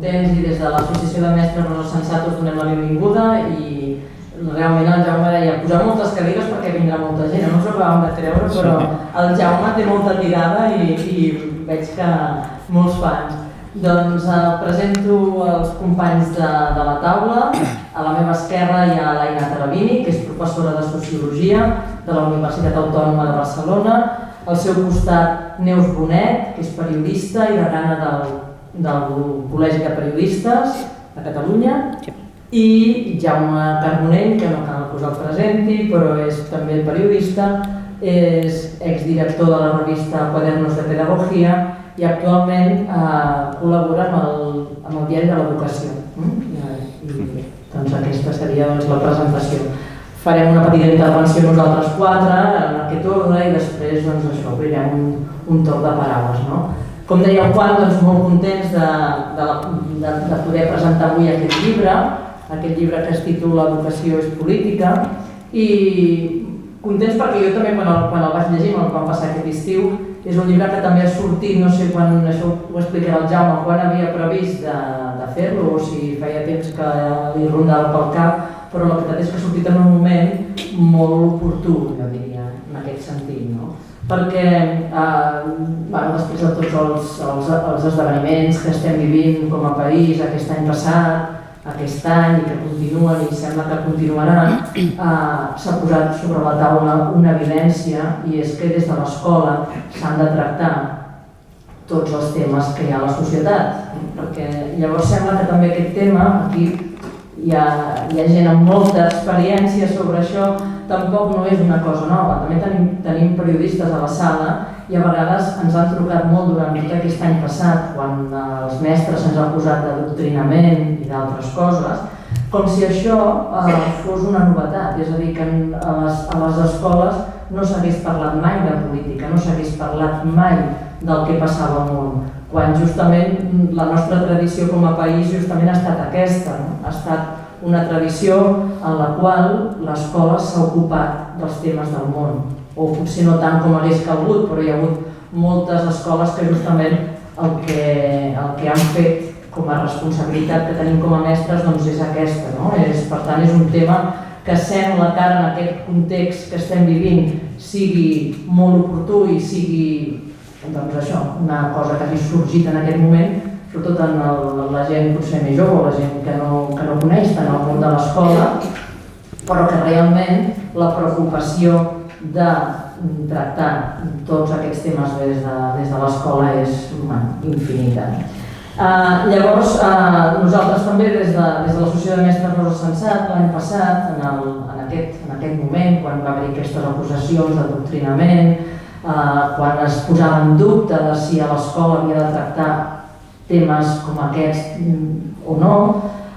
contents i des de l'Associació de Mestres Rosa Sensat us donem la benvinguda i realment el Jaume deia posar moltes cadires perquè vindrà molta gent, no ens ho acabàvem de creure, però el Jaume té molta tirada i veig que molts fans. Doncs presento els companys de la taula. A la meva esquerra hi ha l'Aina Tarabini, que és professora de Sociologia de la Universitat Autònoma de Barcelona. Al seu costat Neus Bonet, que és periodista i degana del Col·legi de Periodistes de Catalunya. I Jaume Carbonell, que no cal que us el presenti, però és també periodista, és exdirector de la revista Cuadernos de Pedagogía i actualment col·labora amb el Diari de l'Educació. Doncs aquesta seria la presentació. Farem una petita intervenció nosaltres quatre en aquest ordre i després obrirem un torn de paraules. Com deia el Juan, molt contents de poder presentar avui aquest llibre que es titula Educació és política, i contents perquè jo també quan el vaig llegir, quan passar aquest estiu, és un llibre que també ha sortit, no sé quan, això ho explicarà el Jaume, quan havia previst de fer-lo o si feia temps que li rondava pel cap, però la veritat és que ha sortit en un moment molt oportú, jo diria, en aquest sentit, perquè després de tots els esdeveniments que estem vivint com a país aquest any passat, aquest any i que continuen i sembla que continuaran, s'ha posat sobre la taula una evidència, i és que des de l'escola s'han de tractar tots els temes que hi ha a la societat, perquè llavors sembla que també aquest tema, aquí hi ha gent amb molta experiència sobre això, tampoc no és una cosa nova. També tenim periodistes a la sala i a vegades ens han trucat molt durant tot aquest any passat, quan els mestres se'ns han posat d'adoctrinament i d'altres coses, com si això fos una novetat. És a dir, que a les escoles no s'hagués parlat mai de política, no s'hagués parlat mai del que passava al món, quan justament la nostra tradició com a país justament ha estat aquesta, ha estat una tradició en la qual l'escola s'ha ocupat dels temes del món, o potser no tant com hagués calgut, però hi ha hagut moltes escoles que justament el que han fet com a responsabilitat que tenim com a mestres és aquesta. Per tant, és un tema que sembla que ara en aquest context que estem vivint sigui molt oportú i sigui una cosa que hagi sorgit en aquest moment, sobretot en la gent potser més jove o la gent que no coneix tant el món de l'escola, però que realment la preocupació de tractar tots aquests temes des de l'escola és infinita. Llavors, nosaltres també des de l'Associació de Mestres Rosa Sensat l'any passat, en aquest moment, quan va haver aquestes acusacions d'adoctrinament, quan es posava en dubte de si a l'escola havia de tractar temes com aquests o no,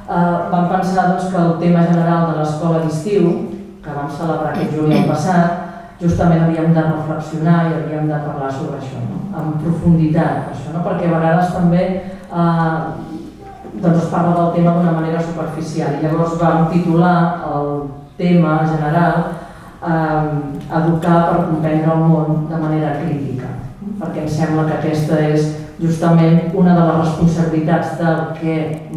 vam pensar que el tema general de l'escola d'estiu, que vam celebrar aquest juliol passat, justament havíem de reflexionar i havíem de parlar sobre això, en profunditat, perquè a vegades també es parla del tema d'una manera superficial. I llavors vam titular el tema general Educar per comprendre el món de manera crítica, perquè em sembla que aquesta és justament una de les responsabilitats del que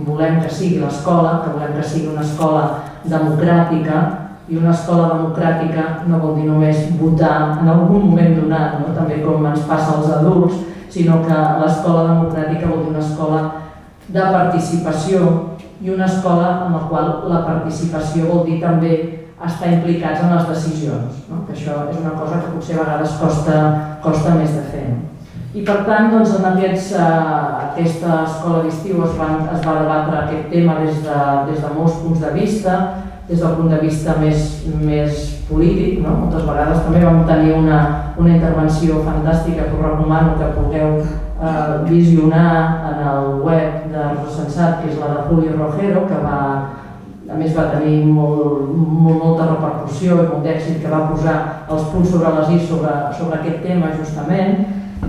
volem que sigui l'escola, que volem que sigui una escola democràtica, i una escola democràtica no vol dir només votar en algun moment donat, també com ens passa als adults, sinó que l'escola democràtica vol dir una escola de participació i una escola en la qual la participació vol dir també estar implicats en les decisions, que això és una cosa que potser a vegades costa més de fer. I per tant, en aquesta escola d'estiu es va debatre aquest tema des de molts punts de vista, des del punt de vista més polític. Moltes vegades també vam tenir una intervenció fantàstica que us recomano que pugueu visionar en el web de Rosa Sensat, que és la de Julio Rogero, que a més va tenir molta repercussió i molt d'èxit, que va posar els punts sobre les is sobre aquest tema justament,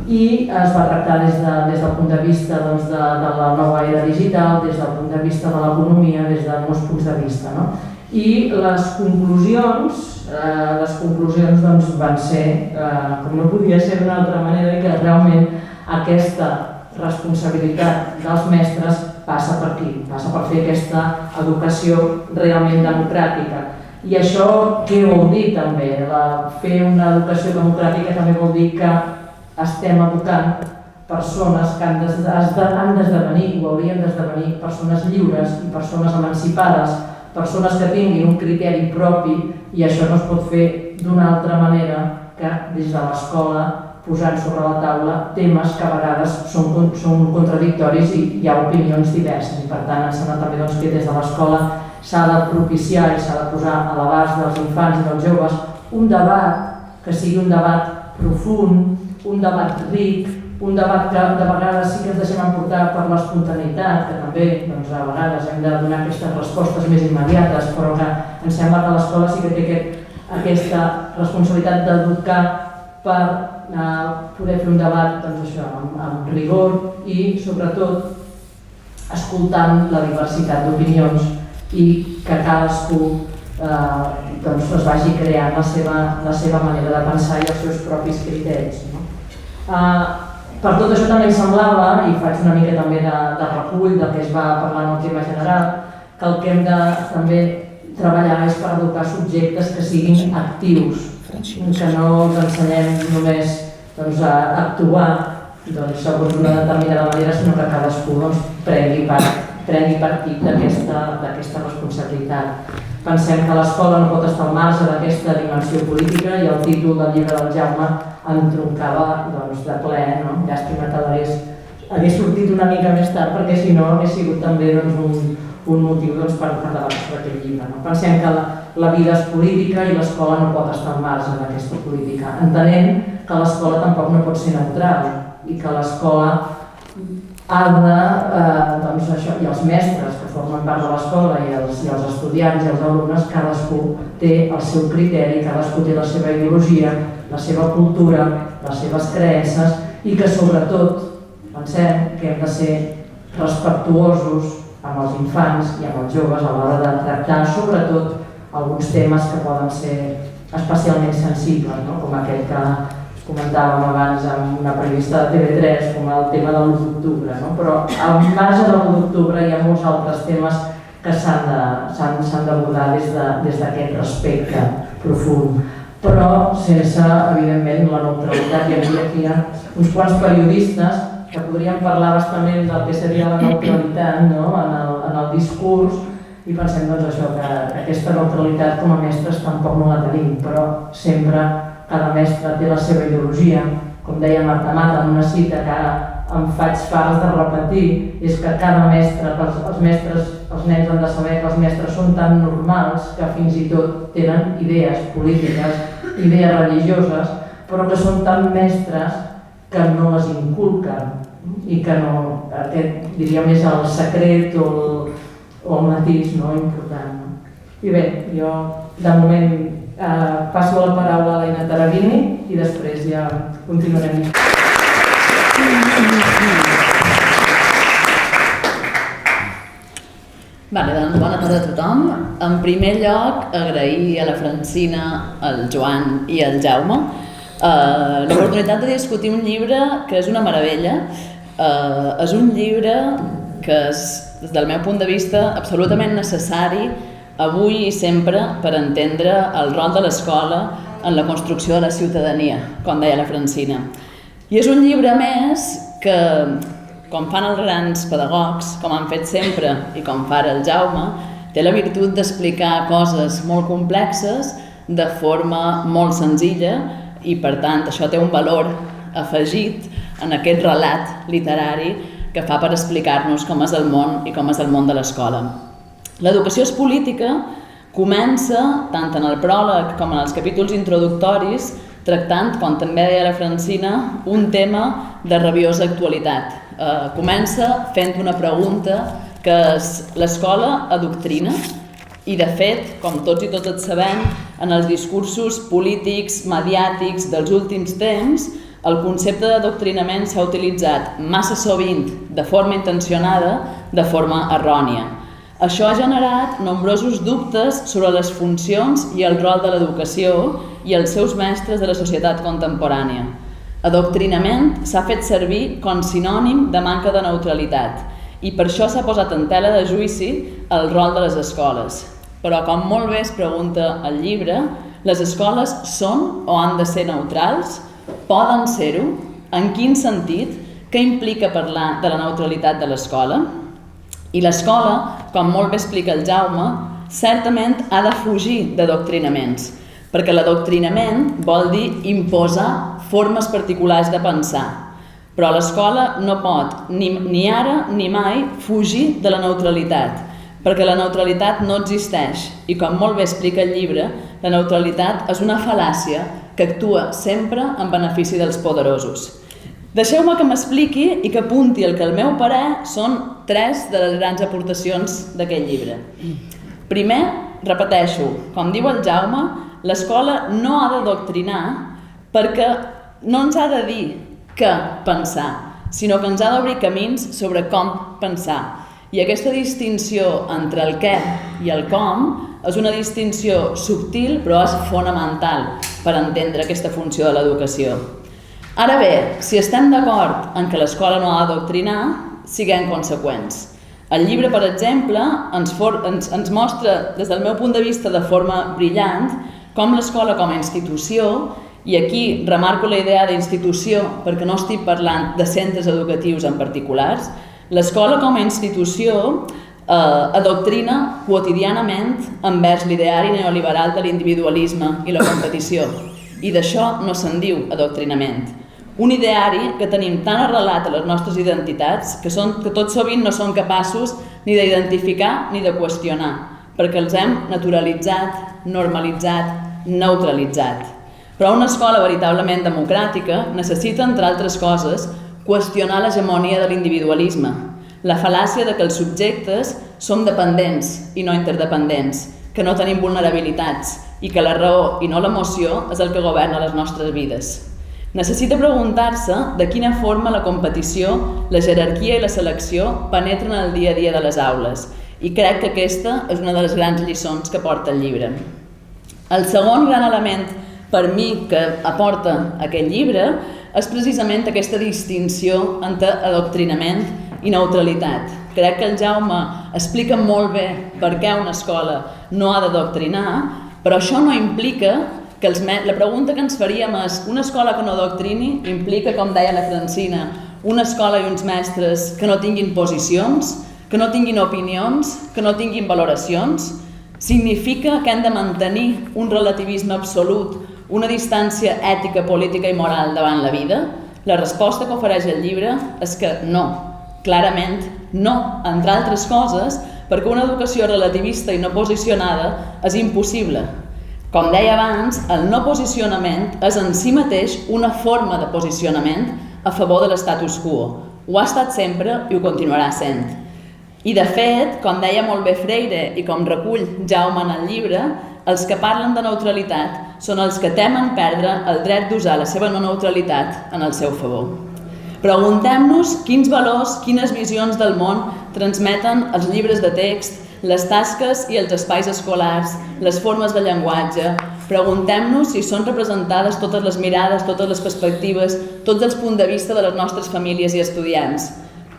i es va tractar des del punt de vista de la nova era digital, des del punt de vista de l'economia, des de molts punts de vista. I les conclusions van ser, com no podia ser d'una altra manera, que realment aquesta responsabilitat dels mestres passa per aquí, passa per fer aquesta educació realment democràtica. I això què vol dir també? Fer una educació democràtica també vol dir que estem educant persones que han d'esdevenir o haurien d'esdevenir persones lliures i persones emancipades, persones que tinguin un criteri propi, i això no es pot fer d'una altra manera que des de l'escola posant sobre la taula temes que a vegades són contradictoris i hi ha opinions diverses, i per tant ens sembla també que des de l'escola s'ha de propiciar i s'ha de posar a l'abast dels infants i dels joves un debat que sigui un debat profund, un debat ric, un debat que de vegades sí que ens deixem emportar per l'espontaneïtat, que també a vegades hem de donar aquestes respostes més immediates, però que em sembla que l'escola sí que té aquesta responsabilitat d'educar per poder fer un debat amb rigor i sobretot escoltant la diversitat d'opinions i que cadascú es vagi creant la seva manera de pensar i els seus propis criteris. Per tot això també em semblava, i faig una mica també de recull del que es va parlar en el tema general, que el que hem de també treballar és per educar subjectes que siguin actius, que no ens ensenyem només a actuar segons una determinada manera, sinó que cadascú prengui partit d'aquesta responsabilitat. Pensem que l'escola no pot estar al marge d'aquesta dimensió política i el títol del llibre del Jaume entroncava de ple. Llàstima que hagués sortit una mica més tard perquè si no hagués sigut també un motiu per debatre sobre aquest llibre. Pensem que la vida és política i l'escola no pot estar al marge d'aquesta política, entenent que l'escola tampoc no pot ser neutral i que l'escola ha de, i els mestres que formen part de l'escola i els estudiants i els alumnes, cadascú té el seu criteri, cadascú té la seva ideologia, la seva cultura, les seves creences i que sobretot pensem que hem de ser respectuosos amb els infants i amb els joves a l'hora de tractar sobretot alguns temes que poden ser especialment sensibles, com aquest que comentàvem abans amb una periodista de TV3, com el tema de l'1 d'octubre, però al marge de l'1 d'octubre hi ha molts altres temes que s'han d'abordar des d'aquest respecte profund, però sense, evidentment, la neutralitat. Hi havia aquí uns quants periodistes que podrien parlar bastament del que seria la neutralitat en el discurs i pensem que aquesta neutralitat com a mestres tampoc no la tenim, però sempre cada mestre té la seva ideologia. Com deia Marta Mata en una cita que ara em faig fals de repetir, és que cada mestre, els nens han de saber que els mestres són tan normals que fins i tot tenen idees polítiques, idees religioses, però que són tan mestres que no les inculquen i que no, aquest diríem és el secret o el matís important. I bé, jo de moment passo la paraula a l'Aina Tarabini i després ja continuarem. Doncs bona tarda a tothom. En primer lloc, agrair a la Francina, al Joan i al Jaume l'oportunitat de discutir un llibre que és una meravella. És un llibre que és, des del meu punt de vista, absolutament necessari avui i sempre per entendre el rol de l'escola en la construcció de la ciutadania, com deia la Francina. I és un llibre més que, com fan els grans pedagogs, com han fet sempre i com fa ara el Jaume, té la virtut d'explicar coses molt complexes de forma molt senzilla i, per tant, això té un valor afegit en aquest relat literari que fa per explicar-nos com és el món i com és el món de l'escola. L'educació és política comença, tant en el pròleg com en els capítols introductoris, tractant, com també deia la Francina, un tema de rabiosa actualitat. Comença fent una pregunta que és: l'escola adoctrina? I de fet, com tots i totes sabem, en els discursos polítics, mediàtics dels últims temps, el concepte d'adoctrinament s'ha utilitzat massa sovint de forma intencionada, de forma errònia. Això ha generat nombrosos dubtes sobre les funcions i el rol de l'educació i els seus mestres de la societat contemporània. Adoctrinament s'ha fet servir com sinònim de manca de neutralitat i per això s'ha posat en tela de juïci el rol de les escoles. Però, com molt bé es pregunta el llibre, les escoles són o han de ser neutrals? Poden ser-ho? En quin sentit? Què implica parlar de la neutralitat de l'escola? I l'escola, com molt bé explica el Jaume, certament ha de fugir d'adoctrinaments, perquè l'adoctrinament vol dir imposar formes particulars de pensar. Però l'escola no pot, ni ara ni mai, fugir de la neutralitat, perquè la neutralitat no existeix i, com molt bé explica el llibre, la neutralitat és una fal·làcia que actua sempre en benefici dels poderosos. Deixeu-me que m'expliqui i que apunti el que al meu parer són 3 de les grans aportacions d'aquest llibre. Primer, repeteixo, com diu el Jaume, l'escola no ha d'adoctrinar perquè no ens ha de dir què pensar, sinó que ens ha d'obrir camins sobre com pensar. I aquesta distinció entre el què i el com és una distinció subtil però és fonamental per entendre aquesta funció de l'educació. Ara bé, si estem d'acord en que l'escola no ha d'adoctrinar, siguem conseqüents. El llibre, per exemple, ens mostra, des del meu punt de vista de forma brillant, com l'escola com a institució, i aquí remarco la idea d'institució perquè no estic parlant de centres educatius en particulars, l'escola com a institució adoctrina quotidianament envers l'ideari neoliberal de l'individualisme i la competició. I d'això no se'n diu adoctrinament. Un ideari que tenim tan arrelat a les nostres identitats que tot sovint no som capaços ni d'identificar ni de qüestionar, perquè els hem naturalitzat, normalitzat, neutralitzat. Però una escola veritablement democràtica necessita, entre altres coses, qüestionar l'hegemonia de l'individualisme, la fal·làcia de que els subjectes som dependents i no interdependents, que no tenim vulnerabilitats i que la raó i no l'emoció és el que governa les nostres vides. Necessita preguntar-se de quina forma la competició, la jerarquia i la selecció penetren en el dia a dia de les aules, i crec que aquesta és una de les grans lliçons que porta el llibre. El segon gran element per mi que aporta aquest llibre és precisament aquesta distinció entre adoctrinament i neutralitat. Crec que el Jaume explica molt bé per què una escola no ha d'adoctrinar, però això no implica que la pregunta que ens faríem és: una escola que no adoctrini implica, com deia la Francina, una escola i uns mestres que no tinguin posicions, que no tinguin opinions, que no tinguin valoracions? Significa que hem de mantenir un relativisme absolut, una distància ètica, política i moral davant la vida? La resposta que ofereix el llibre és que no, clarament no, entre altres coses, perquè una educació relativista i no posicionada és impossible. Com deia abans, el no posicionament és en si mateix una forma de posicionament a favor de l'status quo. Ho ha estat sempre i ho continuarà sent. I de fet, com deia molt bé Freire i com recull Jaume en el llibre, els que parlen de neutralitat són els que temen perdre el dret d'usar la seva no neutralitat en el seu favor. Preguntem-nos quins valors, quines visions del món transmeten els llibres de text, les tasques i els espais escolars, les formes de llenguatge. Preguntem-nos si són representades totes les mirades, totes les perspectives, tots els punts de vista de les nostres famílies i estudiants.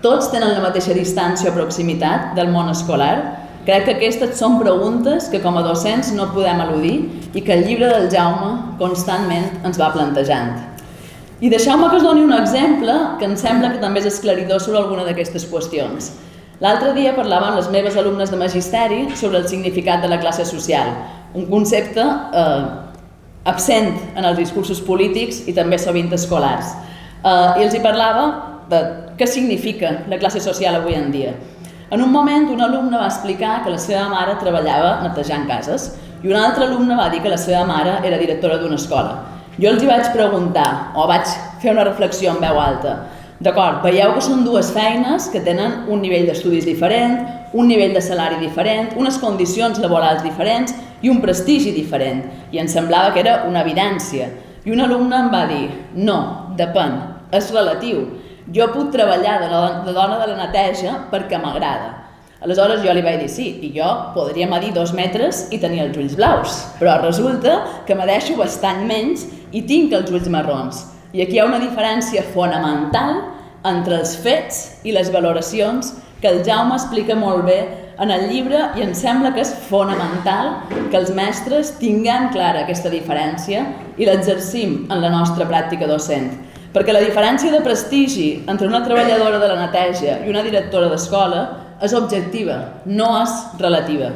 Tots tenen la mateixa distància o proximitat del món escolar? Crec que aquestes són preguntes que com a docents no podem eludir i que el llibre del Jaume constantment ens va plantejant. I deixeu-me que us doni un exemple que em sembla que també és esclaridor sobre alguna d'aquestes qüestions. L'altre dia parlava amb les meves alumnes de magisteri sobre el significat de la classe social, un concepte absent en els discursos polítics i també sovint escolars. I els hi parlava de què significa la classe social avui en dia. En un moment, un alumne va explicar que la seva mare treballava netejant cases i un altre alumne va dir que la seva mare era directora d'una escola. Jo els hi vaig preguntar, o vaig fer una reflexió en veu alta. D'acord, veieu que són dues feines que tenen un nivell d'estudis diferent, un nivell de salari diferent, unes condicions laborals diferents i un prestigi diferent. I em semblava que era una evidència. I un alumne em va dir, no, depèn, és relatiu. Jo puc treballar de dona de la neteja perquè m'agrada. Aleshores jo li vaig dir sí, i jo podria medir 2 metres i tenir els ulls blaus, però resulta que medeixo bastant menys i tinc els ulls marrons. I aquí hi ha una diferència fonamental entre els fets i les valoracions que el Jaume explica molt bé en el llibre, i em sembla que és fonamental que els mestres tinguem clara aquesta diferència i l'exercim en la nostra pràctica docent. Perquè la diferència de prestigi entre una treballadora de la neteja i una directora d'escola és objectiva, no és relativa.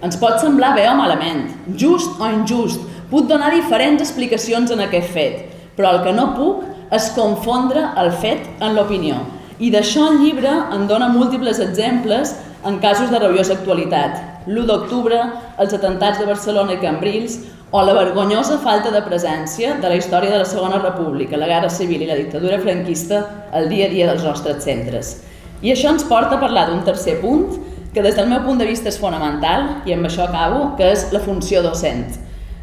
Ens pot semblar bé o malament, just o injust, puc donar diferents explicacions en aquest fet, però el que no puc és confondre el fet en l'opinió. I d'això el llibre en dona múltiples exemples en casos de rabiosa actualitat. L'1 d'octubre, els atentats de Barcelona i Cambrils, o la vergonyosa falta de presència de la història de la Segona República, la Guerra Civil i la dictadura franquista al dia a dia dels nostres centres. I això ens porta a parlar d'un tercer punt, que des del meu punt de vista és fonamental, i amb això acabo, que és la funció docent.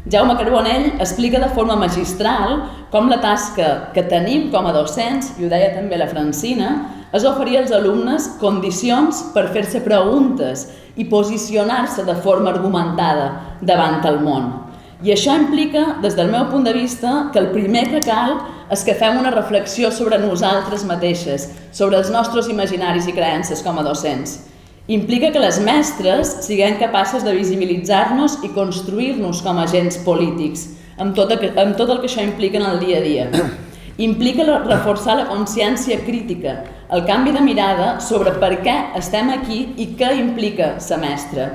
Jaume Carbonell explica de forma magistral com la tasca que tenim com a docents, i ho deia també la Francina, és oferir als alumnes condicions per fer-se preguntes i posicionar-se de forma argumentada davant el món. I això implica, des del meu punt de vista, que el primer que cal és que fem una reflexió sobre nosaltres mateixes, sobre els nostres imaginaris i creences com a docents. Implica que les mestres siguem capaces de visibilitzar-nos i construir-nos com a agents polítics, amb tot el que això implica en el dia a dia. Implica reforçar la consciència crítica, el canvi de mirada sobre per què estem aquí i què implica ser mestre.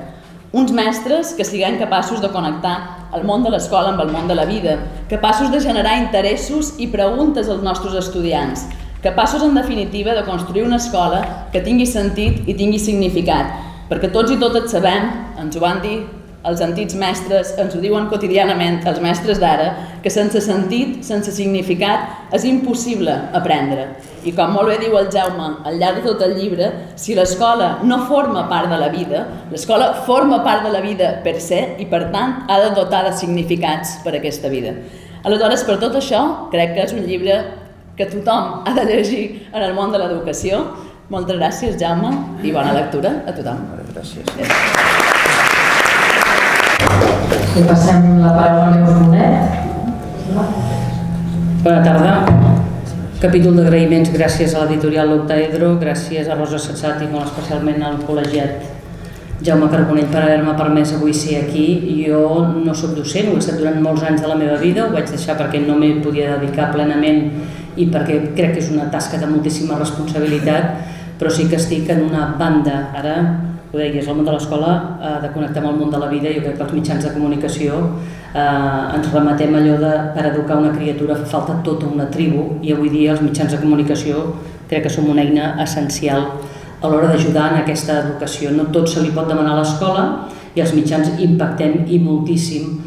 Uns mestres que siguem capaços de connectar el món de l'escola amb el món de la vida, capaços de generar interessos i preguntes als nostres estudiants, capaços en definitiva de construir una escola que tingui sentit i tingui significat, perquè tots i totes sabem, ens ho van dir els antics mestres, ens ho diuen quotidianament els mestres d'ara, que sense sentit, sense significat, és impossible aprendre. I com molt bé diu el Jaume al llarg de tot el llibre, si l'escola no forma part de la vida, l'escola forma part de la vida per se i per tant ha de dotar de significats per a aquesta vida. Aleshores, per tot això, crec que és un llibre que tothom ha de llegir en el món de l'educació. Moltes gràcies, Jaume, i bona lectura a tothom. Gràcies. I passem la paraula a Neus Bonet. Bona tarda. Capítol d'agraïments gràcies a l'editorial L'Octaedro, gràcies a Rosa Sensat i molt especialment al col·legiat Jaume Carbonell per haver-me permès avui ser aquí. Jo no soc docent, ho he estat durant molts anys de la meva vida, ho vaig deixar perquè no m'hi podia dedicar plenament i perquè crec que és una tasca de moltíssima responsabilitat, però sí que estic en una banda, ara ho deies, el món de l'escola de connectar amb el món de la vida. Jo crec que els mitjans de comunicació ens remetem allò de per educar una criatura fa falta tota una tribu, i avui dia els mitjans de comunicació crec que som una eina essencial a l'hora d'ajudar en aquesta educació. No tot se li pot demanar a l'escola i els mitjans impactem i moltíssim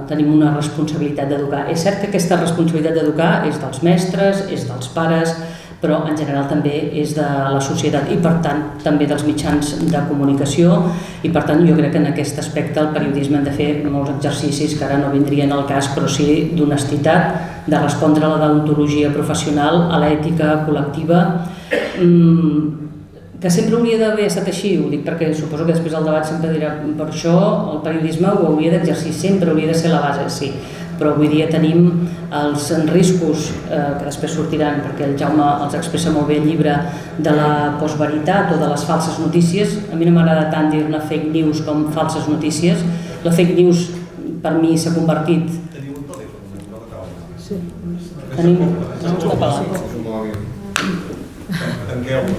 tenim una responsabilitat d'educar. És cert que aquesta responsabilitat d'educar és dels mestres, és dels pares, però en general també és de la societat i per tant també dels mitjans de comunicació, i per tant jo crec que en aquest aspecte el periodisme hem de fer molts exercicis que ara no vindrien al cas, però sí d'honestitat, de respondre a la deontologia professional, a l'ètica col·lectiva, que sempre hauria d'haver estat així. Ho dic perquè suposo que després el debat sempre dirà per això el periodisme ho hauria d'exercir sempre, hauria de ser la base, sí. Però avui dia tenim els riscos que després sortiran, perquè el Jaume els expressa molt bé al llibre, de la postveritat o de les falses notícies. A mi no m'agrada tant dir-ne fake news com falses notícies. La fake news per mi s'ha convertit... Teniu un telèfon? Sí. Tenim... Tanqueu-lo.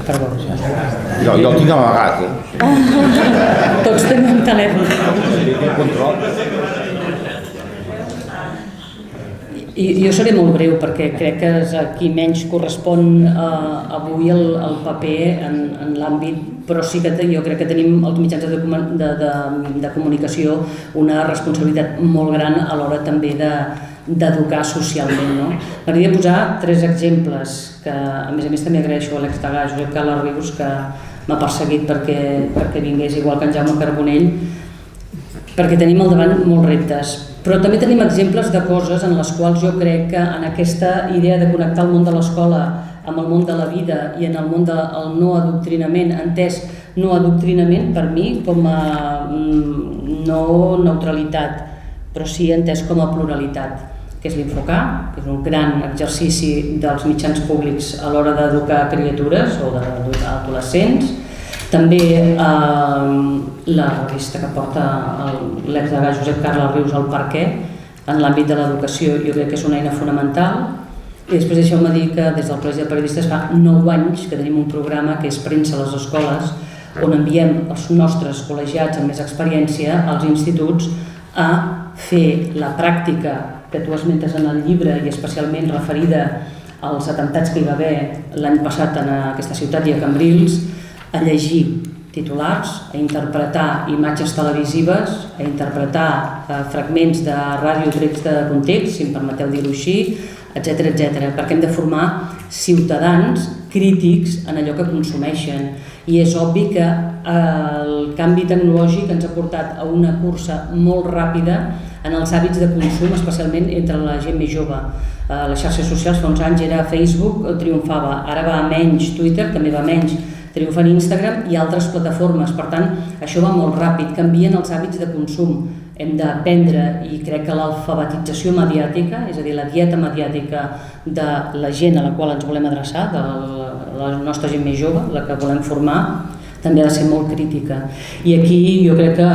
Perdó. Jo el tinc amagat, Tots tenim telèfon. Control. I jo seré molt breu perquè crec que és a qui menys correspon avui el paper en l'àmbit, però sí que jo crec que tenim els mitjans de comunicació una responsabilitat molt gran a l'hora també d'educar socialment. M'agradaria posar 3 exemples que a més també agraeixo a l'exdegà Josep Carles Rius, que m'ha perseguit perquè vingués, igual que en Jaume Carbonell, perquè tenim al davant molts reptes. Però també tenim exemples de coses en les quals jo crec que en aquesta idea de connectar el món de l'escola amb el món de la vida i en el món del no adoctrinament, entès no adoctrinament per mi com a no neutralitat, però sí entès com a pluralitat. que és l'Infocar, que és un gran exercici dels mitjans públics a l'hora d'educar criatures o d'educar adolescents. També la revista que porta l'exdegà Josep Carles Rius, El Perquè, en l'àmbit de l'educació, jo crec que és una eina fonamental. I després deixeu-me dir que des del Col·legi de Periodistes fa 9 anys que tenim un programa que és Premsa a les escoles, on enviem els nostres col·legiats amb més experiència als instituts a fer la pràctica que tu esmentes en el llibre i especialment referida als atemptats que hi va haver l'any passat en aquesta ciutat i a Cambrils, a llegir titulars, a interpretar imatges televisives, a interpretar fragments de ràdio trets de context, si em permeteu dir-ho així, etc, perquè hem de formar ciutadans crítics en allò que consumeixen. I és obvi que el canvi tecnològic ens ha portat a una cursa molt ràpida en els hàbits de consum, especialment entre la gent més jove. Les xarxes socials fa uns anys era Facebook, triomfava, ara va a menys, Twitter també va a menys, triomfen Instagram i altres plataformes. Per tant, això va molt ràpid, canvien els hàbits de consum. Hem d'aprendre, i crec que l'alfabetització mediàtica, és a dir, la dieta mediàtica de la gent a la qual ens volem adreçar, de la nostra gent més jove, la que volem formar, també ha de ser molt crítica. I aquí jo crec que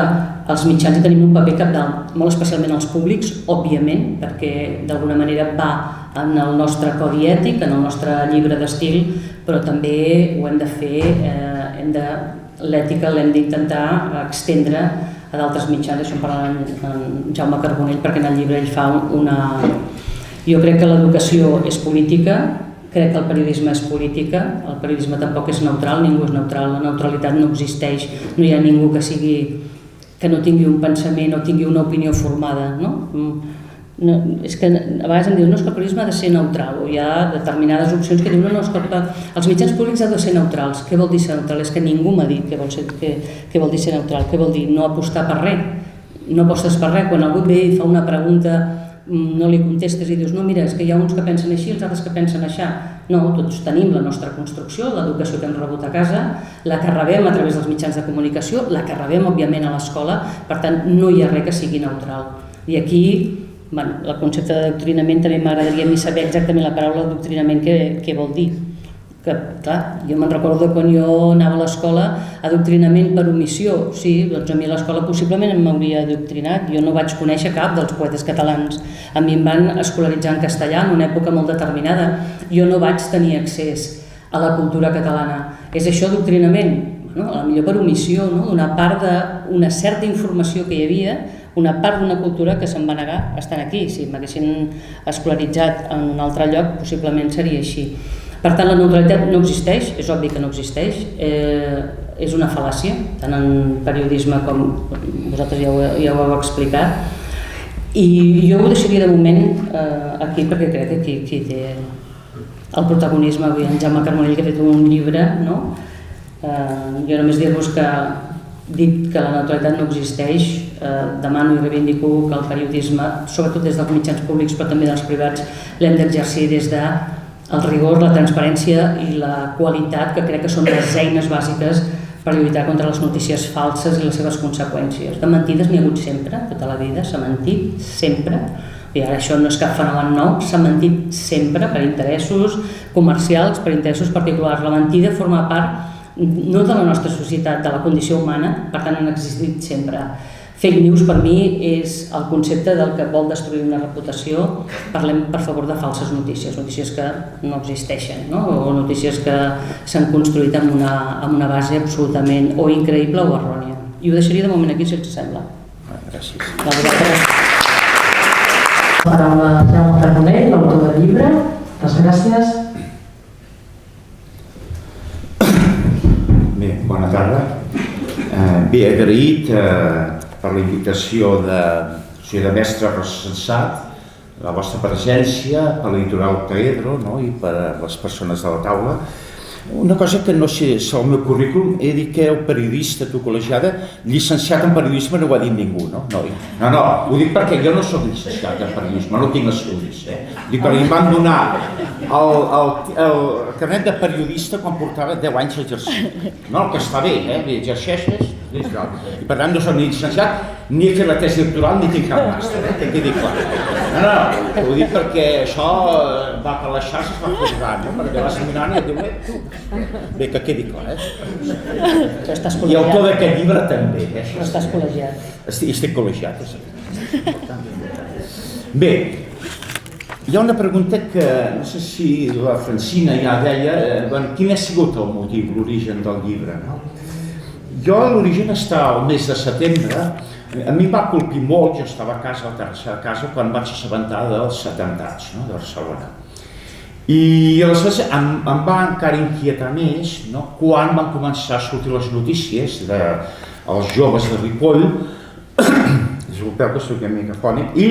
els mitjans hi tenim un paper cabdal, molt especialment els públics, òbviament, perquè d'alguna manera va en el nostre codi ètic, en el nostre llibre d'estil, però també ho hem de fer, l'ètica l'hem d'intentar extendre a d'altres mitjans. Això en parla en Jaume Carbonell, perquè en el llibre ell fa una... Jo crec que l'educació és política, crec que el periodisme és política, el periodisme tampoc és neutral, ningú és neutral, la neutralitat no existeix, no hi ha ningú que no tingui un pensament o tingui una opinió formada, no? És que a vegades em diuen no, és que el periodisme ha de ser neutral, o hi ha determinades opcions que diuen no, és que els mitjans públics han de ser neutrals. Què vol dir ser neutral? És que ningú m'ha dit què vol dir ser neutral, què vol dir no apostar per res, no apostes per res, quan algú ve i fa una pregunta no li contestes i dius no, mira, és que hi ha uns que pensen així, els altres que pensen així. No, tots tenim la nostra construcció, l'educació que hem rebut a casa, la que rebem a través dels mitjans de comunicació, la que rebem òbviament a l'escola, per tant no hi ha res que sigui neutral. I aquí el concepte d'adoctrinament també m'agradaria a mi saber exactament la paraula adoctrinament què vol dir. Que, clar, jo me'n recordo quan jo anava a l'escola, adoctrinament per omissió, sí, doncs a mi a l'escola possiblement m'hauria adoctrinat, jo no vaig conèixer cap dels poetes catalans, a mi em van escolaritzar en castellà en una època molt determinada, jo no vaig tenir accés a la cultura catalana. És això adoctrinament? Bueno, a la millor per omissió, no? Una part d'una certa informació que hi havia, una part d'una cultura que se'n va negar estant aquí. Si m'haguessin escolaritzat en un altre lloc, possiblement seria així. Per tant, la neutralitat no existeix, és obvi que no existeix, és una fal·làcia, tant en periodisme com vosaltres ja ho heu explicat. I jo ho deixaria de moment aquí perquè crec que qui té el protagonisme avui, en Jaume Carbonell, que ha fet un llibre, no? Jo només dir-vos que dit que la neutralitat no existeix, demano i reivindico que el periodisme, sobretot des dels mitjans públics però també dels privats, l'hem d'exercir des de el rigor, la transparència i la qualitat, que crec que són les eines bàsiques per lluitar contra les notícies falses i les seves conseqüències. De mentides n'hi ha hagut sempre, tota la vida, s'ha mentit sempre, i ara això no és cap fenomen nou, s'ha mentit sempre per interessos comercials, per interessos particulars. La mentida forma part no de la nostra societat, de la condició humana, per tant han existit sempre. Fake news per mi és el concepte del que vol destruir una reputació. Parlem per favor de falses notícies, notícies que no existeixen, no? O notícies que s'han construït amb una base absolutament o increïble o errònia. I ho deixaria de moment aquí, si els sembla. Gràcies. La paraula a Jaume Carbonell, l'autor del llibre. Moltes gràcies. Bé, bona tarda. Bé, agraït per la invitació de Mestre Rosa Sensat, la vostra presència, per l'editorial Octaedro, no? I per les persones de la taula. Una cosa que no sé, sobre el meu currículum, he dit que era periodista, tu col·legiada, llicenciat en periodisme no ho ha dit ningú, no? No, ho dic perquè jo no soc llicenciat en periodisme, no tinc estudis. Dic perquè em van donar el carnet de periodista quan portava 10 anys a exercir. No, el que està bé, exerceixes. I per tant no soc ni llicenciat, ni he fet la tesi doctoral, ni tinc cap màster, tinc que dir clar. No, ho dic perquè això va per les xarxes, va posant, no? Perquè la seminària diu, tu, bé, que quedi clar, Tu estàs I col·legiat. autor d'aquest llibre també. No estàs col·legiat. Estic col·legiat, sí. Bé, hi ha una pregunta que no sé si la Francina ja deia, quin ha sigut el motiu, l'origen del llibre, no? Jo l'origen està al mes de setembre, a mi va colpir molt, jo estava a casa, a la tercera casa, quan vaig assabentar dels atemptats, no, de Barcelona. I aleshores em va encara inquietar més, no, quan van començar a sortir les notícies dels joves de Ripoll, disculpeu que estic una mica fònic, i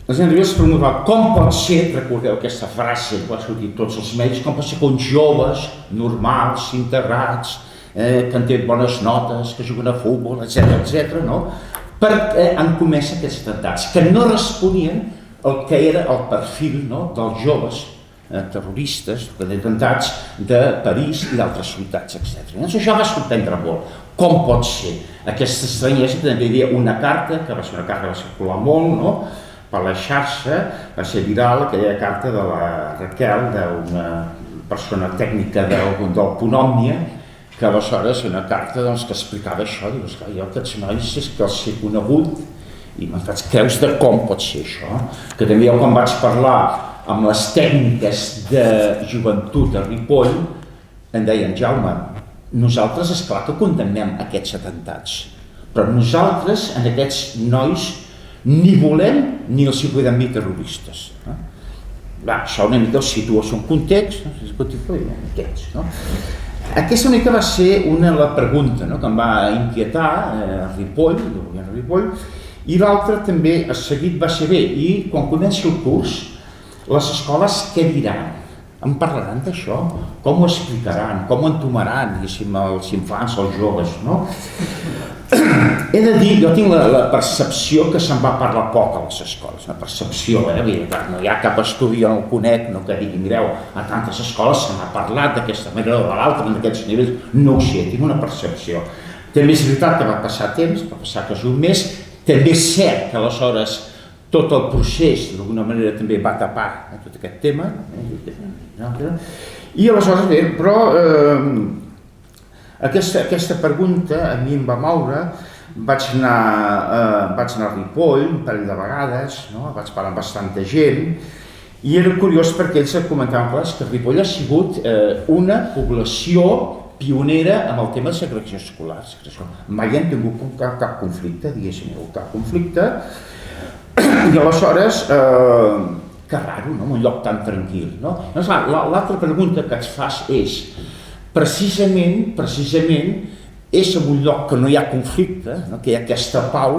la gent es preguntava com pot ser, recordeu aquesta frase que va sortir tots els medis, com pot ser que uns joves normals, integrats, que han tret bones notes, que juguen a futbol, etc., no? Han comès aquests atemptats, que no responien al que era el perfil, no, dels joves terroristes, atemptats de París i d'altres ciutats, etc. Llavors això va sorprendre molt. Com pot ser aquesta estranyesa? També hi havia una carta, que va ser una carta que va circular molt, no? Per la xarxa, va ser viral, aquella carta de la Raquel, d'una persona tècnica del Punt Òmnia, que aleshores una carta que explicava això, dius, jo aquests nois és que els he conegut i me'n faig creus de com pot ser això, que també jo quan vaig parlar amb les tècniques de joventut a Ripoll em deien, Jaume, nosaltres esclar que condemnem aquests atemptats, però nosaltres en aquests nois ni volem ni els hi podem dir terroristes. Això una mica els situa en un context, no? Aquesta una mica va ser la pregunta que em va inquietar a Ripoll, i l'altra també a seguit va ser bé, i quan comenci el curs, les escoles què diran? En parlaran d'això? Com ho explicaran? Com ho entomaran, diguéssim, els infants, els joves, no? He de dir, jo tinc la percepció que se'n va parlar poc a les escoles, una percepció, no hi ha cap estudi, jo no el conec, no que digui, mireu, a tantes escoles se n'ha parlat d'aquesta manera o de l'altra, en aquests nivells, no ho sé, tinc una percepció. També és veritat que va passar temps, va passar quasi un mes, també és cert que aleshores tot el procés d'alguna manera també va tapar tot aquest tema, i aleshores bé, però aquesta pregunta a mi em va moure, vaig anar a Ripoll un parell de vegades, vaig parlar amb bastanta gent, i era curiós perquè ells comentaven que Ripoll ha sigut una població pionera amb el tema de segregació escolar. Mai han tingut cap conflicte, diguéssim, cap conflicte, i aleshores, que raro, en un lloc tan tranquil. L'altra pregunta que et fas és, precisament és en un lloc que no hi ha conflicte, que hi ha aquesta pau,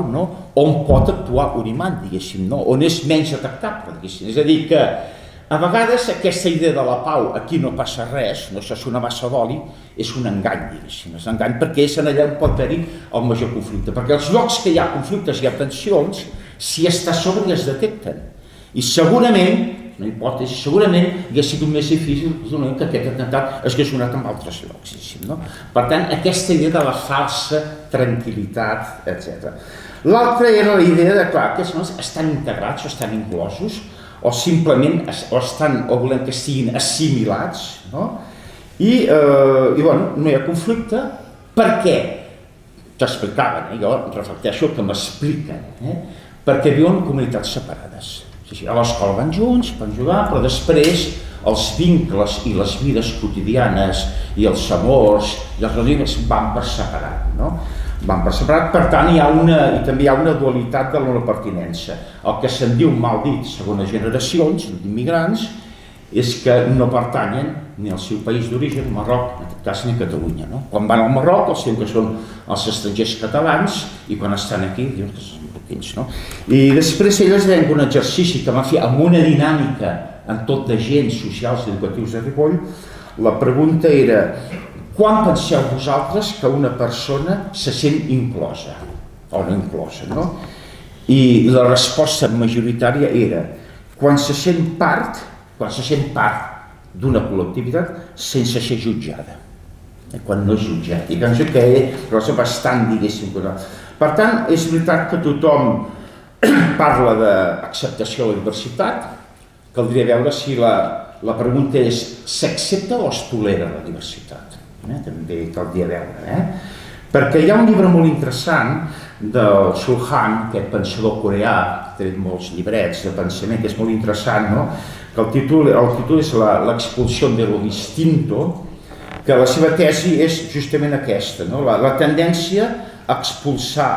on pot actuar un imant, diguéssim, on és menys detectable, diguéssim. És a dir, que a vegades aquesta idea de la pau, aquí no passa res, no això és una massa d'oli, és un engany, diguéssim, és un engany perquè és en allà on pot haver-hi el major conflicte, perquè els llocs que hi ha conflictes i hi ha tensions, si està a sobre ja es detecten, i segurament, una hipòtesi, segurament hauria sigut més difícil que aquest atemptat es hagués donat en altres llocs. Per tant, aquesta idea de la falsa tranquil·litat, etc. L'altra era la idea de, clar, aquests nois estan integrats o estan inclosos, o simplement o volem que estiguin assimilats, i no hi ha conflicte. Per què? T'explicaven, jo reflecteixo el que m'expliquen, perquè viuen comunitats separades. A l'escola van junts, van jugar, però després els vincles i les vides quotidianes i els amors i els reunions van per separat, Van per separat, per tant, també hi ha una dualitat de la pertinença. El que se'n diu mal dit, segones generacions d'immigrants, és que no pertanyen ni al seu país d'origen, Marroc, en aquest cas, ni a Catalunya. Quan van al Marroc, els diuen que són els estrangers catalans, i quan estan aquí, diuen que són marroquins. I després ells deien un exercici que van fer amb una dinàmica en tot d'agents socials i educatius de Ripoll. La pregunta era, quan penseu vosaltres que una persona se sent inclosa o no inclosa? I la resposta majoritària era, quan se sent part d'una col·lectivitat sense ser jutjada. quan no és jutjat. I penso que és una cosa bastant, diguéssim. Per tant, és veritat que tothom parla d'acceptació de la diversitat. Caldria veure si la pregunta és s'accepta o es tolera la diversitat. També caldria veure. Perquè hi ha un llibre molt interessant del Chul Han, aquest pensador coreà, ha tret molts llibrets de pensament, que és molt interessant, no? Que el títol és l'expulsió de lo distinto, que la seva tesi és justament aquesta, no? La tendència a expulsar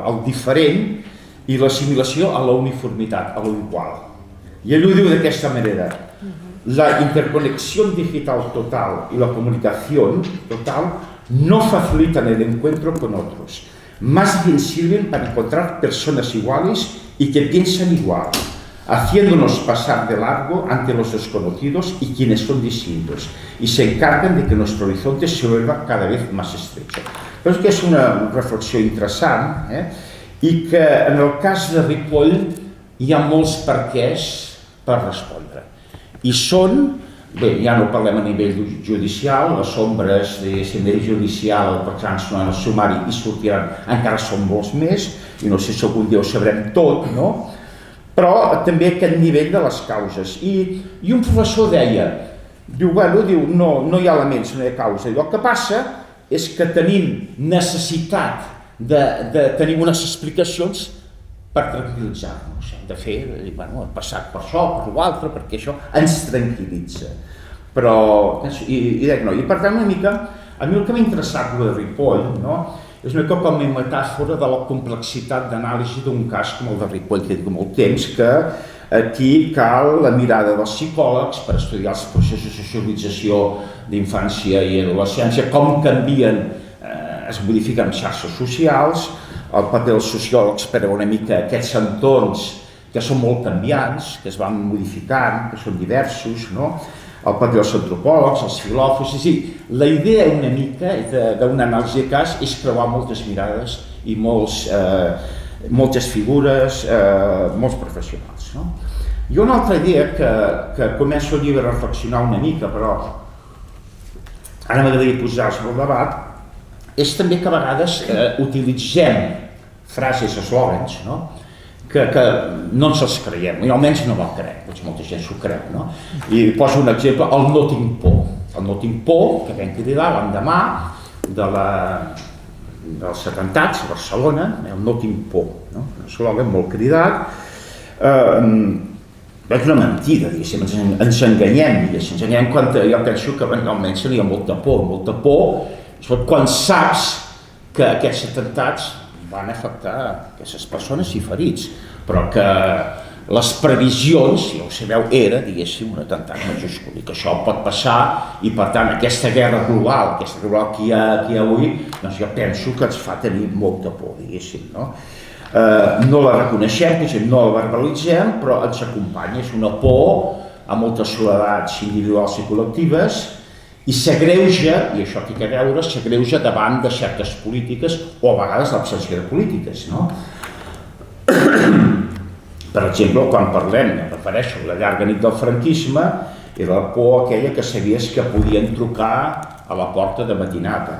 el diferent i l'assimilació a la uniformitat, a lo igual. I ell ho diu d'aquesta manera: la interconexión digital total y la comunicación total no facilitan el encuentro con otros, más bien sirven para encontrar personas iguales y que piensan igual, haciéndonos pasar de largo ante los desconocidos y quienes son distintos, y se encargan de que nuestro horizonte se vuelva cada vez más estrecho. Però és que és una reflexió interessant, i que en el cas de Ripoll hi ha molts perquès per respondre. I són, bé, ja no parlem a nivell judicial, les ombres de nivell judicial, per exemple, en el sumari hi sortiran, encara són molts més, i no sé si algun dia ho sabrem tot, no? Però també aquest nivell de les causes. I un professor deia, no hi ha elements, no hi ha causa. El que passa és que tenim necessitat de tenir unes explicacions per tranquil·litzar-nos. Hem de fer, hem passat per això, per l'altre, perquè això ens tranquil·litza. I per tant, una mica, a mi el que m'ha interessat de Ripoll, és una mica com a metàfora de la complexitat d'anàlisi d'un cas com el de Ripoll, que dic molt temps, que aquí cal la mirada dels psicòlegs per estudiar els processos de socialització d'infància i adolescència, com canvien, es modifiquen xarxes socials, el paper dels sociòlegs per una mica aquests entorns que són molt canviants, que es van modificant, que són diversos, el paper dels antropòlegs, els filòsofs, la idea una mica d'una anàlisi de cas és creuar moltes mirades i moltes figures, molts professionals. Hi ha una altra idea que començo el llibre a reflexionar una mica, però ara m'agradaria posar sobre el debat, és també que a vegades utilitzem frases, eslògans, que no ens els creiem, i almenys no me'l crec, molta gent s'ho creu. I poso un exemple, el no tinc por. El no tinc por, que vam cridar l'endemà dels atemptats a Barcelona, el no tinc por, un eslògan molt cridat. És una mentida, ens enganyem, quan jo penso que almenys hi ha molta por, quan saps que aquests atemptats van afectar aquestes persones i ferits, però que les previsions, ja ho sabeu, era, un atemptat majúscul, i que això pot passar, i per tant aquesta guerra global que hi ha avui, doncs jo penso que ens fa tenir molta por, no la reconeixem, no la verbalitzem, però ens acompanya, és una por a moltes soledats individuals i col·lectives, i s'agreuja, i això té a veure, s'agreuja davant de certes polítiques o a vegades l'absència de polítiques. Per exemple, quan parlem, em refereixo a la llarga nit del franquisme, era la por aquella que sabies que podien trucar a la porta de matinada.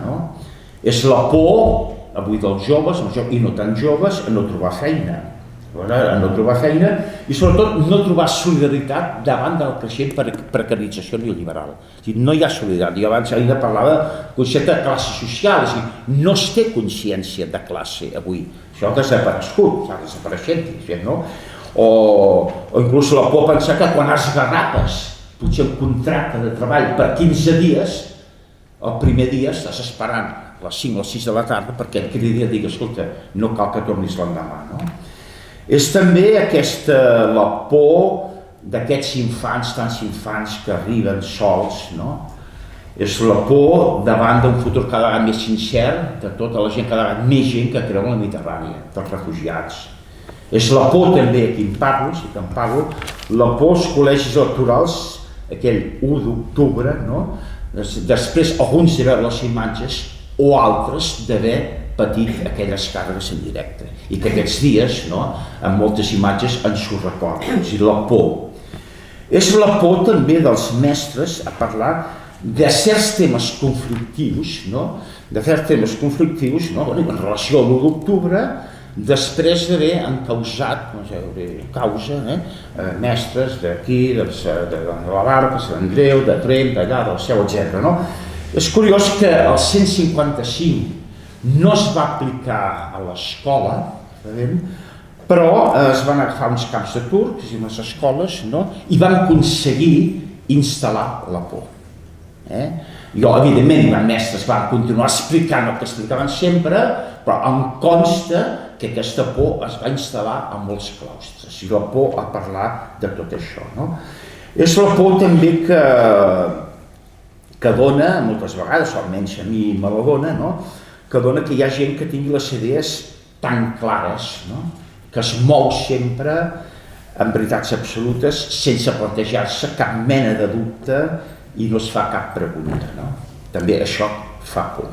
És la por, avui dels joves, i no tan joves, a no trobar feina. I sobretot no trobar solidaritat davant de la creixent precarització neoliberal. No hi ha solidaritat. Jo abans he de parlar del concepte de classe social, no es té consciència de classe avui. Això ha desaparegut, està desapareixent, o inclús la por a pensar que quan has garrapes potser un contracte de treball per 15 dies, el primer dia estàs esperant a les 5 o les 6 de la tarda perquè aquell dia digui, escolta, no cal que tornis l'endemà. És també la por d'aquests infants, tants infants que arriben sols, és la por davant d'un futur cada vegada més sincer de tota la gent, cada vegada més gent que creu en la Mediterrània, dels refugiats. És la por també, aquí en parlo, la por als col·legis electorals, aquell 1 d'octubre, després alguns de veure les imatges o altres d'haver patit aquelles càrregues en directe i que aquests dies, amb moltes imatges, ens ho recorden, la por. És la por també dels mestres a parlar de certs temes conflictius, no? De certs temes conflictius, no? Bueno, en relació a l'1 d'octubre, després d'haver encausat, causa, mestres d'aquí, de la Barca, de Sant Andreu, de Tremp, d'allà, del Seu, etc. No? És curiós que el 155 no es va aplicar a l'escola, però es van agafar uns camps de turcs i unes escoles, no? I van aconseguir instal·lar la por. Jo, evidentment, els mestres van continuar explicant el que explicaven sempre, però em consta que aquesta por es va instal·lar a molts claustres, i la por a parlar de tot això. És la por també que dona, moltes vegades, o almenys a mi me la dona, que dona que hi ha gent que tingui les idees tan clares, que es mou sempre en veritats absolutes sense plantejar-se cap mena de dubte i no es fa cap pregunta. També això fa por.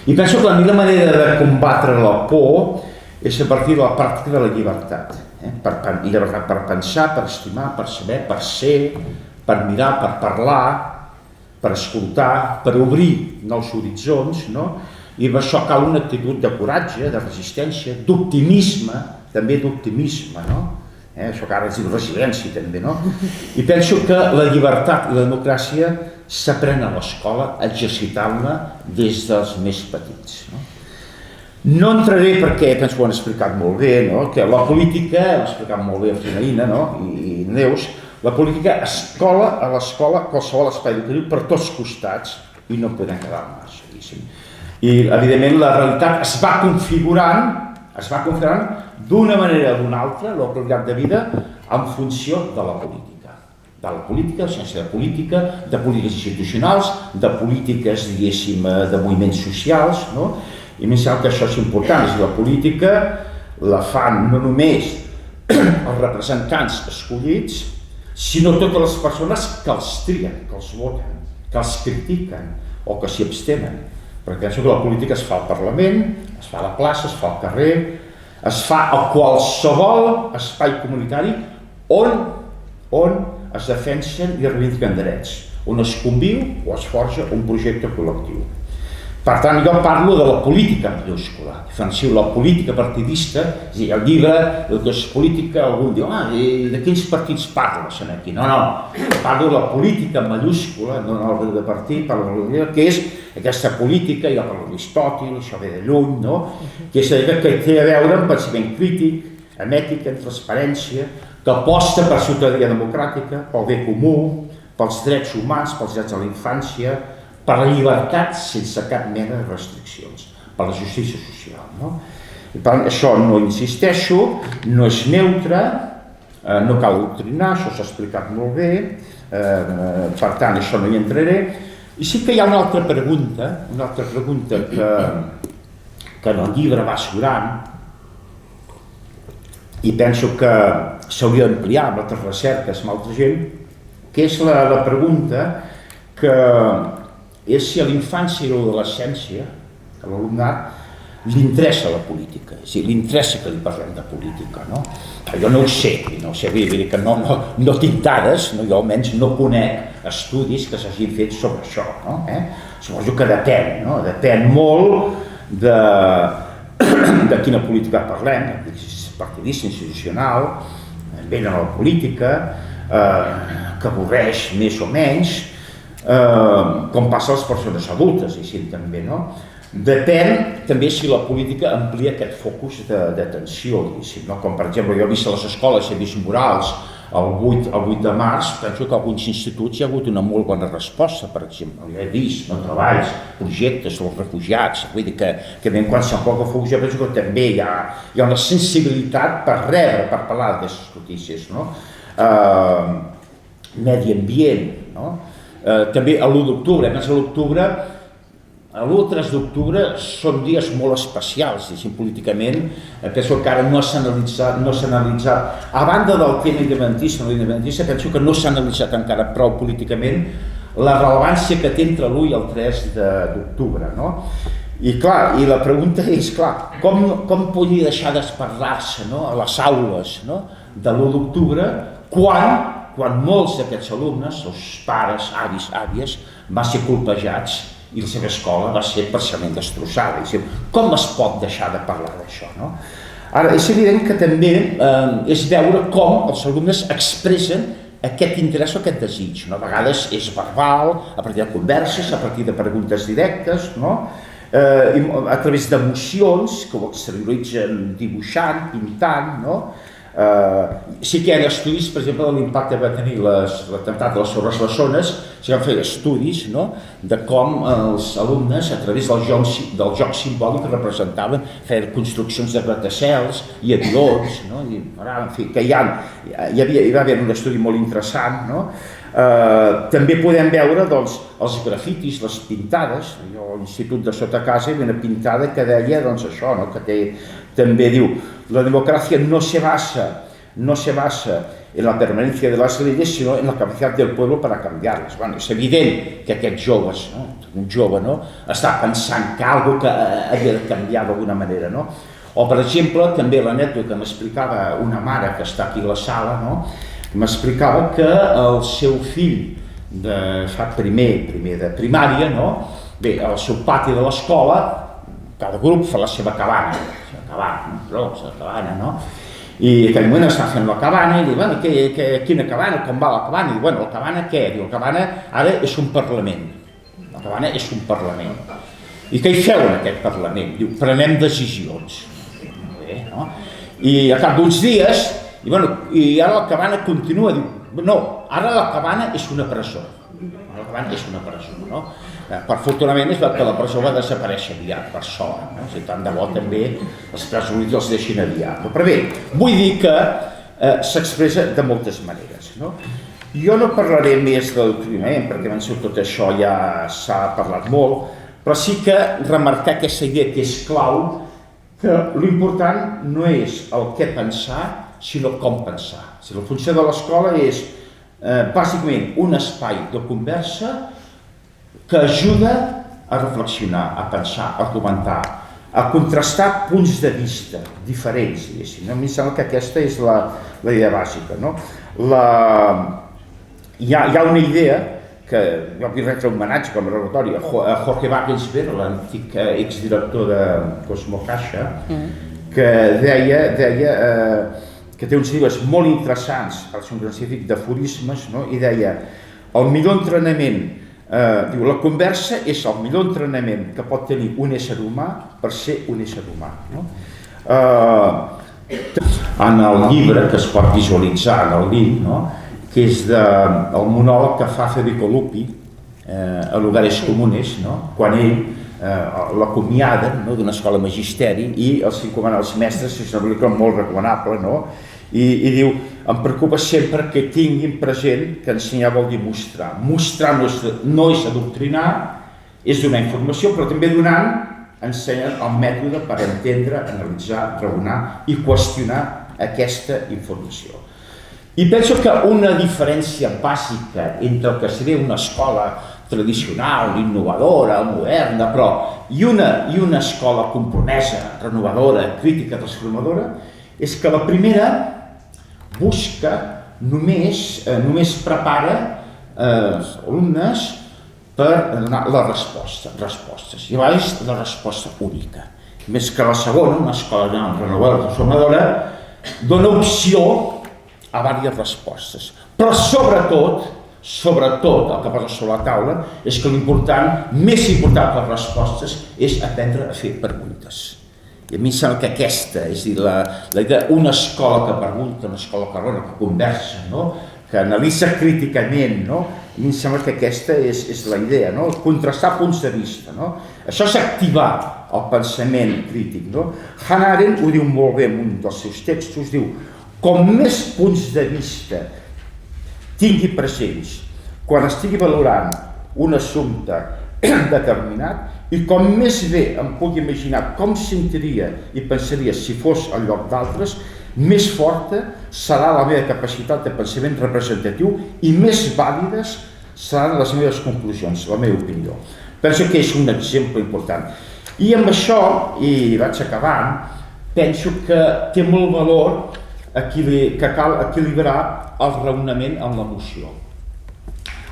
I penso que la millor manera de combatre la por és a partir de la pràctica de la llibertat. Llibertat per pensar, per estimar, per saber, per ser, per mirar, per parlar, per escoltar, per obrir nous horitzons, i amb això cal una actitud de coratge, de resistència, d'optimisme, també d'optimisme, això que ara es diu resiliència també, I penso que la llibertat i la democràcia s'aprèn a l'escola exercitant-la des dels més petits. No entraré perquè penso que ho han explicat molt bé, que la política, l'ha explicat molt bé Frinaïna i Neus, la política es cola a l'escola qualsevol espai educatiu per tots costats i no podem quedar massa. I evidentment la realitat es va configurant d'una manera o d'una altra, la qualitat de vida, en funció de la política. De la política, de ciència de política, de polítiques institucionals, de polítiques, diguéssim, de moviments socials, I em sembla que això és important, la política la fan no només els representants escollits, sinó totes les persones que els trien, que els voten, que els critiquen o que s'hi abstenen. Perquè penso que la política es fa al Parlament, es fa a la plaça, es fa al carrer, es fa a qualsevol espai comunitari on es defensen i reivindiquen drets, on es conviu o es forja un projecte col·lectiu. Per tant, jo parlo de la política majúscula, diferencio la política partidista, és a dir, el llibre, el que és política, algú diu, de quins partits parles aquí? No, parlo de la política majúscula, no de partit, que és aquesta política, jo parlo d'Aristòtil, això ve de lluny, que és allò que té a veure amb pensament crític, amb ètica, amb transparència, que aposta per ciutadania democràtica, pel bé comú, pels drets humans, pels drets de la infància, per la llibertat sense cap mena de restriccions, per la justícia social. I per tant, això no insisteixo, no és neutre, no cal doctrinar, això s'ha explicat molt bé, per tant, això no hi entraré. I sí que hi ha una altra pregunta que en el llibre va assegurant, i penso que s'hauria d'ampliar amb altres recerques, amb altra gent, que és la pregunta que és si a l'infància i a l'adolescència, a l'alumnat, li interessa la política, és a dir, li interessa que li parlem de política, Jo no ho sé, vull dir que no tinc dades, jo almenys no conec estudis que s'hagin fet sobre això, Suposo que depèn molt de quina política parlem, partidista, institucional, venen a la política, que avorreix més o menys, com passa a les persones adultes, també, Depèn també si la política amplia aquest focus d'atenció, com per exemple jo he vist a les escoles, he vist murals el 8 de març, penso que a alguns instituts hi ha hagut una molt bona resposta, per exemple, jo he vist treballs, projectes dels refugiats, vull dir que quan s'enfoca refugiat penso que també hi ha una sensibilitat per rebre, per parlar d'aquestes notícies, medi ambient, també l'1 d'octubre, a més l'octubre, l'1 i el 3 d'octubre són dies molt especials, políticament, penso que encara no s'ha analitzat, a banda del tema independentista, penso que no s'ha analitzat encara prou políticament la rellevància que té entre l'1 i el 3 d'octubre, I clar, i la pregunta és, com podia deixar de parlar-se a les aules de l'1 d'octubre quan quan molts d'aquests alumnes, els pares, avis, àvies, van ser colpejats i la seva escola va ser parcialment destrossada. Com es pot deixar de parlar d'això, no? Ara, és evident que també és veure com els alumnes expressen aquest interès o aquest desig. A vegades és verbal, a partir de converses, a partir de preguntes directes, a través d'emocions que ho exterioritzen dibuixant, pintant. Sí que hi ha estudis, per exemple, de l'impacte que va tenir l'atemptat de les Torres Bessones, sí que van fer estudis de com els alumnes, a través del joc simbòlic que representaven, feien construccions de gratacels i avions, en fi, que hi va haver un estudi molt interessant. També podem veure els grafitis, les pintades. Jo a l'Institut de Sota Casa hi havia una pintada que deia això, que també diu: la democracia no se basa en la permanencia de las leyes, sino en la capacidad del pueblo para cambiarlas. És evident que aquests joves, un jove, està pensant que alguna cosa havia de canviar d'alguna manera. O, per exemple, també l'anècdota que m'explicava una mare que està aquí a la sala, m'explicava que el seu fill de primer de primària, bé, al seu pati de l'escola, cada grup fa la seva cabana, i en aquell moment està fent la cabana i diu: bueno, quina cabana, com va la cabana? I diu: bueno, la cabana què? Diu: la cabana ara és un parlament. La cabana és un parlament. I què hi feu en aquest parlament? Diu: prenem decisions. Bé, no? I al cap d'uns dies, i ara la cabana continua, diu: no, ara la cabana és una presó. La cabana és una presó, no? Per afortunadament es veu que la presó va desaparèixer aviat, per sort, si tant de bo també els presoners els deixin aviat. Però bé, vull dir que s'expressa de moltes maneres. Jo no parlaré més del doctrinament, perquè abans de tot això ja s'ha parlat molt, però sí que remarcar aquesta idea que és clau, que l'important no és el què pensar, sinó com pensar. La funció de l'escola és bàsicament un espai de conversa que ajuda a reflexionar, a pensar, a comentar, a contrastar punts de vista diferents, diguéssim. A mi em sembla que aquesta és la idea bàsica. Hi ha una idea que jo vull retre un homenatge com a recordatori a Jorge Wagensberg, l'antic exdirector de Cosmo Caixa, que deia que té uns llibres molt interessants, per ser un gran científic d'aforismes, i deia: el millor entrenament, diu, la conversa és el millor entrenament que pot tenir un ésser humà per ser un ésser humà. En el llibre, que es pot visualitzar en el link, que és el monòleg que fa Federico Lupi a Lugares Comunes, quan ell l'acomiaden d'una escola magisteri i els encomana als mestres, és una pel·lícula molt recomanable, i diu: em preocupa sempre que tinguin present que ensenyar vol dir mostrar. Mostrar no és adoctrinar, és donar informació, però també donant ensenyen el mètode per entendre, analitzar, raonar i qüestionar aquesta informació. I penso que una diferència bàsica entre el que seria una escola tradicional, innovadora, moderna, i una escola compromesa, renovadora, crítica, transformadora, és que la primera busca, només prepara els alumnes per donar les respostes, i a vegades la resposta única. Més que la segona, una escola renovadora, transformadora, dona opció a diverses respostes, però sobretot el que posa sobre la taula és que l'important, més important que les respostes, és aprendre a fer preguntes. I a mi em sembla que aquesta, és a dir, la idea d'una escola que pregunta, una escola que raona, que conversa, que analitza críticament, a mi em sembla que aquesta és la idea, contrastar punts de vista. Això és activar el pensament crític. Hannah Arendt ho diu molt bé en un dels seus textos, diu: com més punts de vista tingui presents quan estigui valorant un assumpte determinat i com més bé em pugui imaginar com sentiria i pensaria si fos al lloc d'altres, més forta serà la meva capacitat de pensament representatiu i més vàlides seran les meves conclusions, la meva opinió. Penso que és un exemple important. I amb això, i vaig acabant, penso que té molt valor que cal equilibrar el raonament amb l'emoció.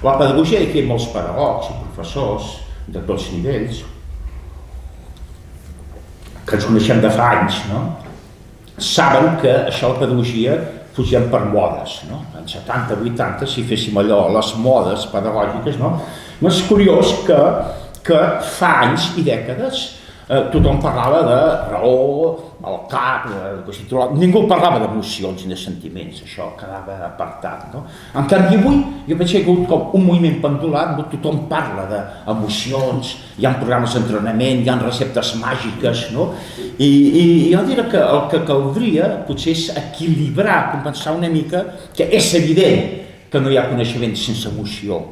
La pedagogia, aquí hi ha molts pedagogs i professors de tots nivells, que ens coneixem de fa anys, no? Saben que això de la pedagogia fugien per modes, no? En 70, 80, si féssim allò, les modes pedagògiques, no? És curiós que fa anys i dècades tothom parlava de raó, el cap, ningú parlava d'emocions ni de sentiments, això quedava apartat, no? En canvi avui jo veig que hi ha hagut com un moviment pendulat, tothom parla d'emocions, hi ha programes d'entrenament, hi ha receptes màgiques, no? I jo diria que el que caldria potser és equilibrar, compensar una mica, que és evident que no hi ha coneixement sense emoció,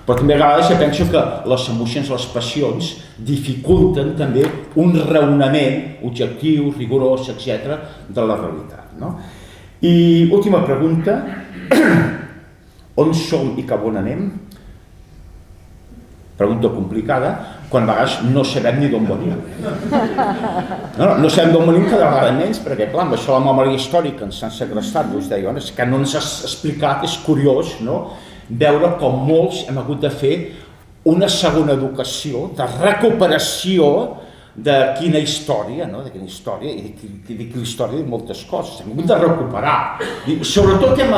però també a vegades jo penso que les emocions, les passions dificulten també un raonament objectiu, rigorós, etc. de la realitat, no? I última pregunta, on som i cap on anem? Pregunta complicada, quan a vegades no sabem ni d'on venim. No sabem d'on venim cada vegada menys, perquè clar, amb això la memòria històrica ens han segrestat, us deia, és que no ens has explicat, és curiós, no? Veure com molts hem hagut de fer una segona educació de recuperació de quina història, no? De quina història, i dic història de moltes coses, hem hagut de recuperar. I sobretot hem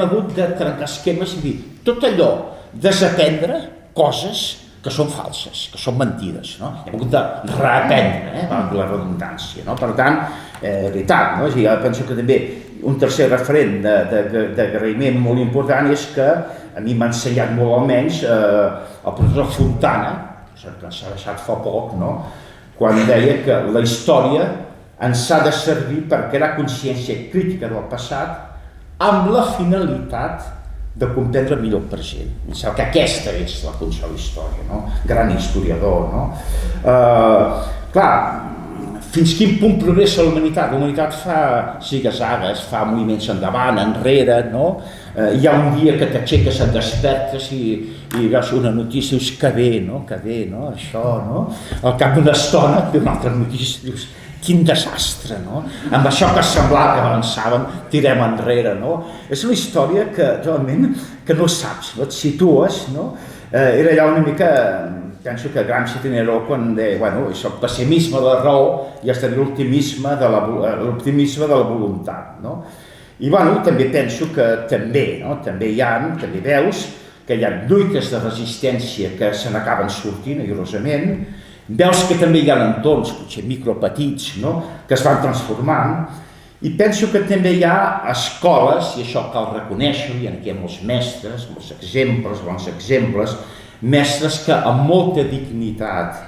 hagut de trencar esquemes i dir tot allò, desaprendre coses que són falses, que són mentides, no? Hem hagut de reaprendre, la redundància, no? Per tant, veritat, no? Jo penso que també un tercer referent d'agraïment molt important és que a mi m'ha ensenyat molt almenys el professor Fontana, que ens ha deixat fa poc, no? Quan deia que la història ens ha de servir per crear consciència crítica del passat amb la finalitat de comprendre millor el present. Em sembla que aquesta és la funció de la història, no? Gran historiador, no? Clar, fins quin punt progressa la humanitat? La humanitat fa ziga-zagues, fa moviments endavant, enrere, no? Hi ha un dia que t'aixeques, et despertes i veus una notícia, dius que bé, no? Que bé, no? Això, no? Al cap d'una estona, ve una altra notícia, dius quin desastre, no? Amb això que semblava que avançàvem, tirem enrere, no? És una història que realment que no saps, no et situes, no? Era allà una mica, penso que Gramsci tenia raó quan deia, bueno, és el pessimisme de la raó i hasta l'optimisme de la voluntat, no? I bueno, també penso que també veus que hi ha lluites de resistència que se n'acaben sortint, airosament, veus que també hi ha entorns, potser micropetits, no? Que es van transformant, i penso que també hi ha escoles, i això cal reconèixer, i aquí hi ha molts mestres, molts exemples, bons exemples, mestres que amb molta dignitat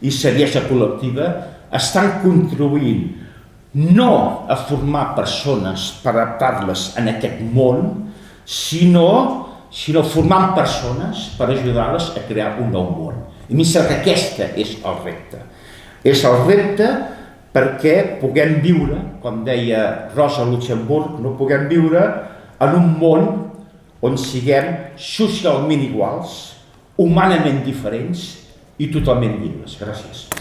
i saviesa col·lectiva estan contribuint no a formar persones per adaptar-les en aquest món, sinó formant persones per ajudar-les a crear un nou món. I a mi sembla que aquest és el repte. És el repte perquè puguem viure, com deia Rosa Luxemburg, no puguem viure en un món on siguem socialment iguals, humanament diferents i totalment lliures. Gràcies.